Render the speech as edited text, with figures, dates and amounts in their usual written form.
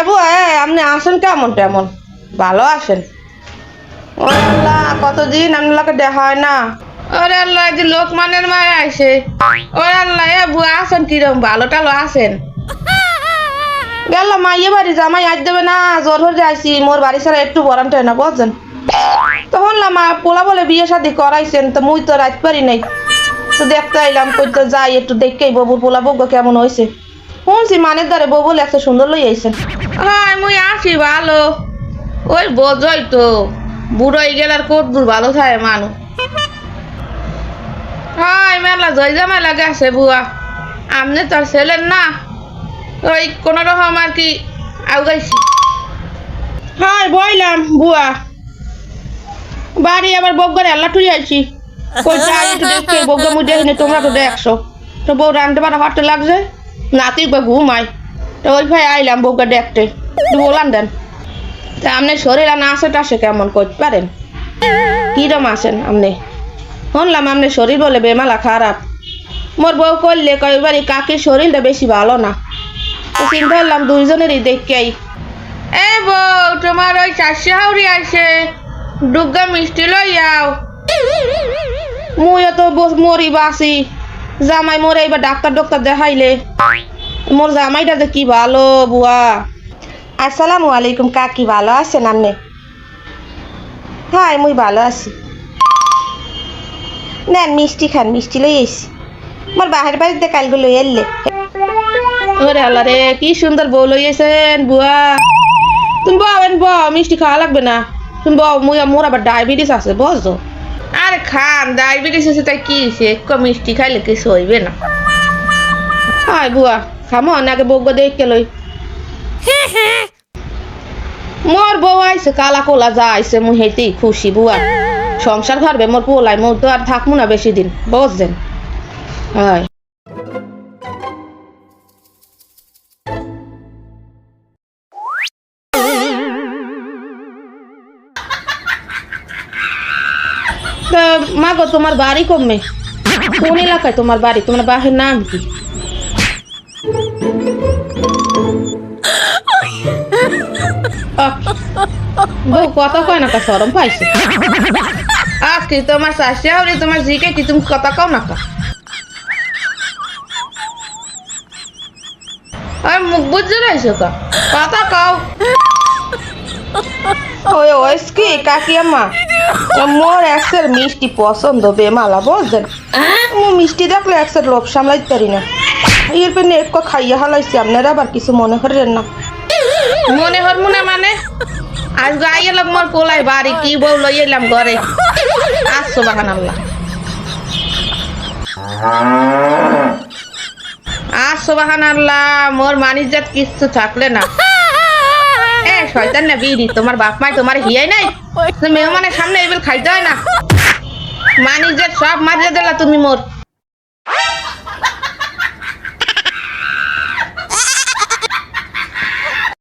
বুয়া আপনি আসেন কেমন তেমন ভালো আছেন? ওরে আল্লাহ, কতদিন আপনাকে দেখা হয় না। ওরে আল্লাহ, যে লোকমানের মায় আইসে। ওরে আল্লাহ, বুয়া আছেন কিরম, ভালো টালো আছেন? গেল মাইয়ে বাড়ি জামাই আজ দেবে না, জ্বর হয়ে যাইছি, মোর বাড়ি ছাড়া একটু বরানটা না বুঝছেন। তখন না মা পোলা বলে বিয়ে শাদি করাইছেন, তো মুই তো রাত পারি নাই, তো দেখতে আইলাম, কই তো যাই একটু দেখেই ববুর পোলা বউ কেমন হয়েছে। শুনছি মানের দ্বারে বউ বলে একটা সুন্দর লই আইছেন। হ্যাঁ মুই আছি ভালো, ওই বোঝই তো বুড়োই গেল আর কত দূর ভালো থাকে মানুষ। হ্যাঁ মেলা জয় জামাই লাগে আছে বুয়া, আপনি তো আর ছেলেন না, ওই কোন রকম আর কি আগাইছি। হ্যাঁ বইলাম বুয়া, বাড়ি আবার বগ্গারে আল্লাহ টুই আইছি, কই যাই একটু দেখতে বগ্গা মুই দেখিনি, তোমরা তো দেখছো, তো বউ রান্না বান্না করতে লাগছে, নাতি বা ঘুমাই, তো ওই ভাই আইলাম বগ্গা দেখতে, বলান দেন। তা আপনার শরীর আর আসে টাসে কেমন করতে পারেন, কিরম আছেন আপনি? শুনলাম আপনার শরীর বলে বেমালা খারাপ। মোর বউ করলে কয়েকবারই কাকির শরীরটা বেশি ভালো না, তো চিন্তা করলাম দুইজনেরই দেখেই। এ বউ, তোমার ওই চাষি হাউরি আছে, ডুগা মিষ্টি লইয়াও। মুইও তো মরি বাসি, জামাই মরে এবার ডাক্তার ডক্টর দেখাইলে, মোর জামাইটা যে কি ভালো বুয়া। আসসালামু আলাইকুম কাকি, ভালো আছেন আপনি? হ্যাঁ মুই ভালো আছি। নেন মিষ্টি খান, মিষ্টি লই এসি, মোর বাহের বাড়িতে কালকে লই এলে। ওরে আল্লাহ রে, কি সুন্দর বউ লইয়েছেন বুয়া। তুমি বাবেন ব, মিষ্টি খাওয়া লাগবে না, তুমি বউ, মুই মোর আবার ডায়াবেটিস আছে বুঝছো। আরে খান, ডায়াবেটিস আছে তাই কি একটু মিষ্টি খাইলে কিছু হইবে না। হাই বুয়া খামো আগে বউ দেখে লই। মোর বউ আইছে কালা কোলা যা আইছে, মুই হেতেই খুশি বুয়া, সংসার করবে মোর পোলাই, মোর তো আর থাকবো না বেশি দিন বুঝছেন। হয় মা গো, তোমার বাড়ি কমে কোন এলাকায় তোমার বাড়ি, তোমার বাড়ির নাম কি? বউ কথা কয় না, কা সরম পাইছে। কি তোমার শাশি হাউরি তোমার জিকে কি তুমি কথা কও না কা? মুখ বুঝতে রাইছো কা, কথা কও। ওই ওইস কি কাকি আম্মা, মোর একসের মিষ্টি পছন্দ বেমালা বুঝছেন, মিষ্টি দেখলে একসের লোভ সামলাইতে পারি না, এর পেনে এক খাইয়া হালাইছি, আপনারা আবার কিছু মনে করেন না। মনে হর মনে মানে আজ গাই এলাম মোর পোলাই বাড়ি, কি বউ লই এলাম ঘরে, আসছো বাগান আল্লাহ, আসছো বাগান আল্লাহ, মোর মানিজ্জাত কিচ্ছু থাকলে না। এ শয়তান না বিড়ি, তোমার বাপ মাই তোমার হিয়াই নাই, মেহমানের সামনে এবার খাইতে হয় না, মানিজ্জাত সব মারিয়ে দিলা তুমি মোর।